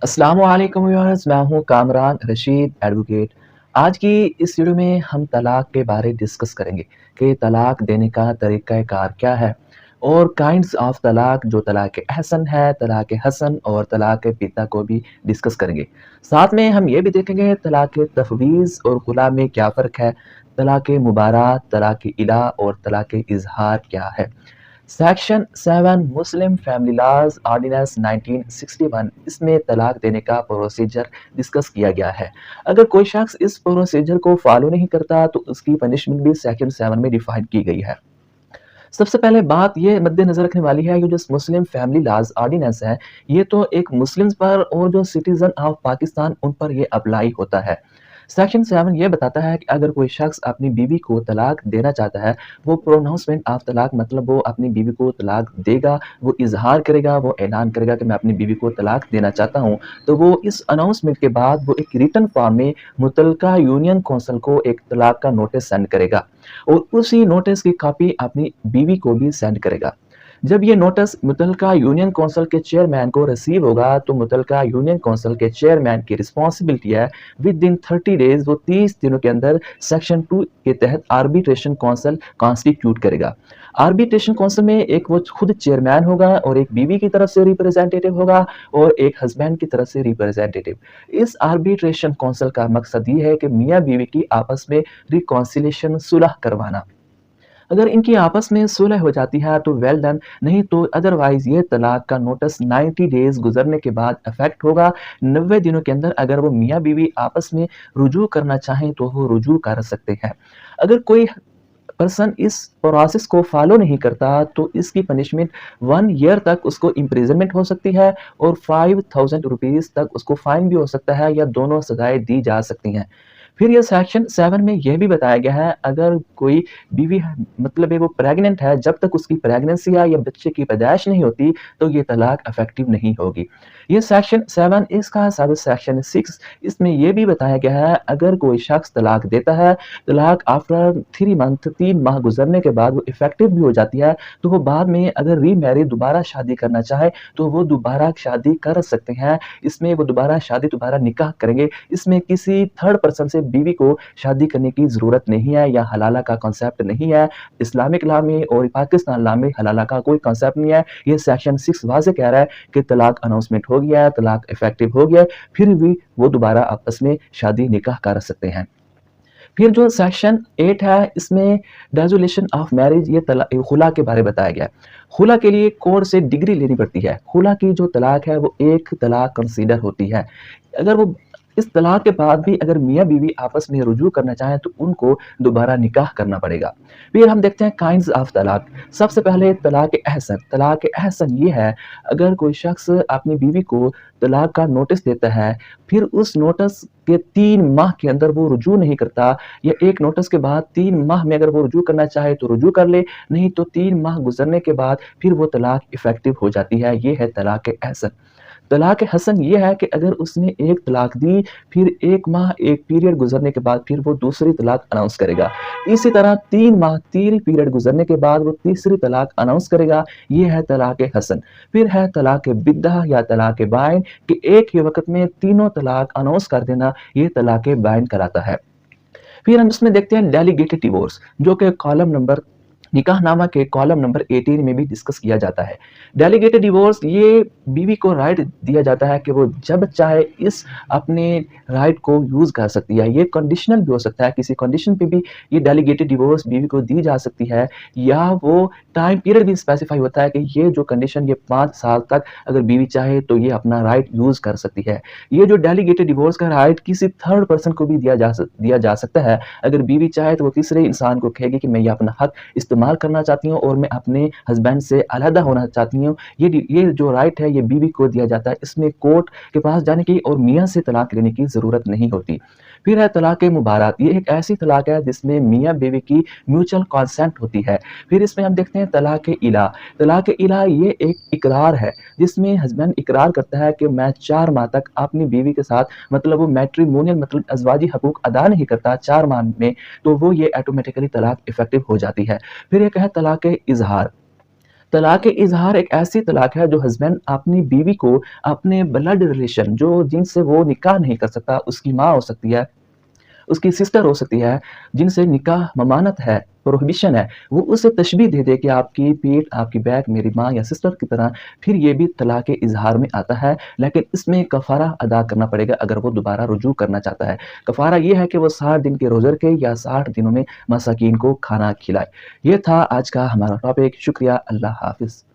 अस्सलाम वालेकुम व्यूअर्स, मैं हूँ कामरान रशीद एडवोकेट। आज की इस वीडियो में हम तलाक के बारे डिस्कस करेंगे कि तलाक देने का तरीक़ाकार क्या है और काइंड्स ऑफ तलाक जो तलाक अहसन है, तलाक हसन और तलाक पिता को भी डिस्कस करेंगे। साथ में हम ये भी देखेंगे तलाक तफवीज़ और खुला में क्या फ़र्क है, तलाक मुबारात, तलाक इला और तलाक इज़हार क्या है। Section 7 Muslim family laws ordinance 1961 इसमें तलाक देने का प्रोसीजर डिस्कस किया गया है। अगर कोई शख्स इस प्रोसीजर को फॉलो नहीं करता तो उसकी पनिशमेंट भी सेक्शन 7 में डिफाइन की गई है। सबसे पहले बात ये मद्देनज़र रखने वाली है, ये जो मुस्लिम फैमिली लॉज ऑर्डिनेंस है, ये तो एक मुस्लिम्स पर और जो सिटीज़न ऑफ पाकिस्तान उन पर ये अप्लाई होता है। सेक्शन 7 ये बताता है कि अगर कोई शख्स अपनी बीवी को तलाक देना चाहता है, वो प्रोनाउंसमेंट ऑफ तलाक मतलब वो अपनी बीवी को तलाक देगा, वो इज़हार करेगा, वो ऐलान करेगा कि मैं अपनी बीवी को तलाक देना चाहता हूँ, तो वो इस अनाउंसमेंट के बाद वो एक रिटन फॉर्म में मुतल्लिका यूनियन काउंसिल को एक तलाक का नोटिस सेंड करेगा और उसी नोटिस की कॉपी अपनी बीवी को भी सेंड करेगा। जब ये नोटिस मुतल्लिका यूनियन काउंसिल के चेयरमैन को रिसीव होगा तो मुतल्लिका यूनियन काउंसिल के चेयरमैन की रिस्पॉन्सिबिलिटी है विद इन 30 डेज वो 30 दिनों के अंदर सेक्शन 2 के तहत आर्बिट्रेशन काउंसिल कॉन्स्टिट्यूट करेगा। आर्बिट्रेशन काउंसिल में एक वो खुद चेयरमैन होगा और एक बीवी की तरफ से रिप्रेजेंटेटिव होगा और एक हस्बैंड की तरफ से रिप्रेजेंटेटिव। इस आर्बिट्रेशन काउंसिल का मकसद ये है कि मियाँ बीवी की आपस में रिकॉन्सिलेशन सुलह करवाना। अगर इनकी आपस में सुलह हो जाती है तो वेल डन, नहीं तो अदरवाइज ये तलाक का नोटिस 90 डेज गुजरने के बाद इफेक्ट होगा। 90 दिनों के अंदर अगर वो मियाँ बीवी आपस में रुजू करना चाहें तो वो रुजू कर सकते हैं। अगर कोई पर्सन इस प्रोसेस को फॉलो नहीं करता तो इसकी पनिशमेंट 1 ईयर तक उसको इम्प्रिजनमेंट हो सकती है और 5000 रुपीज़ तक उसको फाइन भी हो सकता है या दोनों सजाएं दी जा सकती हैं। फिर ये सेक्शन 7 में यह भी बताया गया है, अगर कोई बीवी मतलब है वो प्रेग्नेंट है, जब तक उसकी प्रेगनेंसी या बच्चे की पैदाइश नहीं होती तो ये तलाक इफेक्टिव नहीं होगी। ये सेक्शन 7 इसका सब सेक्शन 6 इसमें यह भी बताया गया है, अगर कोई शख्स तलाक देता है, तलाक आफ्टर 3 मंथ 3 माह गुजरने के बाद वो इफेक्टिव भी हो जाती है, तो वो बाद में अगर रीमैरिज दोबारा शादी करना चाहे तो वो दोबारा शादी कर सकते हैं। इसमें वो दोबारा निकाह करेंगे। इसमें किसी थर्ड पर्सन से बीवी को शादी करने की ज़रूरत नहीं है या हलाला का कॉन्सेप्ट नहीं है। इस्लामिक लॉ में और पाकिस्तान लॉ में हलाला का कोई कॉन्सेप्ट नहीं है। ये सेक्शन 6 वाज़ेह कह रहा है कि तलाक अनाउंसमेंट हो गया है, तलाक इफेक्टिव हो गया है, फिर भी वो दोबारा आपस में शादी निकाह कर सकते हैं। फिर जो सेक्शन 8 है इसमें डिसोल्यूशन ऑफ मैरिज ये खुला के बारे में बताया गया है। खुला के लिए कोर्ट से डिग्री लेनी पड़ती है। खुला की जो तलाक है वो एक तलाक कंसीडर होती है। अगर वो इस तलाक के बाद भी अगर मियाँ बीवी आपस में रुजू करना चाहें तो उनको दोबारा निकाह करना पड़ेगा। फिर हम देखते हैं काइंड्स ऑफ तलाक। सबसे पहले तलाक अहसन। तलाक अहसन ये है, अगर कोई शख्स अपनी बीवी को तलाक का नोटिस देता है, फिर उस नोटिस के 3 माह के अंदर वो रुजू नहीं करता या एक नोटिस के बाद 3 माह में अगर वो रुजू करना चाहे तो रुजू कर ले, नहीं तो 3 माह गुजरने के बाद फिर वो तलाक इफेक्टिव हो जाती है। ये है तलाक अहसन। तलाक हसन ये है कि अगर उसने एक तलाक दी, फिर 1 माह एक पीरियड गुजरने के बाद फिर वो दूसरी तलाक अनाउंस करेगा। इसी तरह 3 माह 3 पीरियड गुजरने के बाद वो तीसरी तलाक अनाउंस करेगा। ये है तलाक हसन। फिर है तलाक बिद्दा या तलाक बाइन कि एक ही वक़्त में तीनों तलाक अनाउंस कर देना, ये तलाक बाइन कहलाता है। फिर हम इसमें देखते हैं डेलीगेटेड डिवोर्स, जो कि कॉलम नंबर निकाहनामा के कॉलम नंबर 18 में भी डिस्कस किया जाता है। डेलीगेटेड डिवोर्स ये बीवी को राइट दिया जाता है कि वो जब चाहे इस अपने राइट को यूज़ कर सकती है। ये कंडीशनल भी हो सकता है, किसी कंडीशन पे भी ये डेलीगेटेड डिवोर्स बीवी को दी जा सकती है, या वो टाइम पीरियड भी स्पेसिफाई होता है कि ये जो कंडीशन ये 5 साल तक अगर बीवी चाहे तो ये अपना राइट यूज़ कर सकती है। ये जो डेलीगेटेड डिवोर्स का राइट किसी थर्ड पर्सन को भी दिया जा सकता है। अगर बीवी चाहे तो वो तीसरे इंसान को कहेगी कि मैं ये अपना हक इस्तेमाल करना चाहती हूँ और मैं अपने हस्बैंड से अलहदा होना चाहती हूँ। ये जो राइट है ये बीवी को दिया जाता है। इसमें कोर्ट के पास जाने की और मियाँ से तलाक लेने की ज़रूरत नहीं होती। फिर है तलाक मुबारात। ये एक ऐसी तलाक है जिसमें मियाँ बीवी की म्यूचुअल कंसेंट होती है। फिर इसमें हम देखते हैं तलाक इला। तलाक इला ये एक इकरार है जिसमें हस्बैंड इकरार करता है कि मैं 4 माह तक अपनी बीवी के साथ मतलब वो मैट्रिमोनियल मतलब अज़वाजी हकूक अदा नहीं करता 4 माह में, तो वो ये ऑटोमेटिकली तलाक इफेक्टिव हो जाती है। फिर एक है तलाक इज़हार। طلاق اظہار ایک ایسی طلاق ہے جو ہسبینڈ اپنی بیوی کو اپنے بلڈ ریلیشن جو جن سے وہ نکاح نہیں کر سکتا، اس کی ماں ہو سکتی ہے، اس کی سسٹر ہو سکتی ہے، جن سے نکاح ممانعت ہے، پروہیبیشن ہے، وہ اسے تشبیہ دے دے کہ آپ کی پیٹھ، آپ کی بیک میری ماں یا سسٹر کی طرح، پھر یہ بھی طلاق اظہار میں آتا ہے، لیکن اس میں کفارہ ادا کرنا پڑے گا اگر وہ دوبارہ رجوع کرنا چاہتا ہے۔ کفارہ یہ ہے کہ وہ 60 دن کے روزے رکھے یا 60 دنوں میں مساکین کو کھانا کھلائے۔ یہ تھا آج کا ہمارا ٹاپک۔ شکریہ، اللہ حافظ۔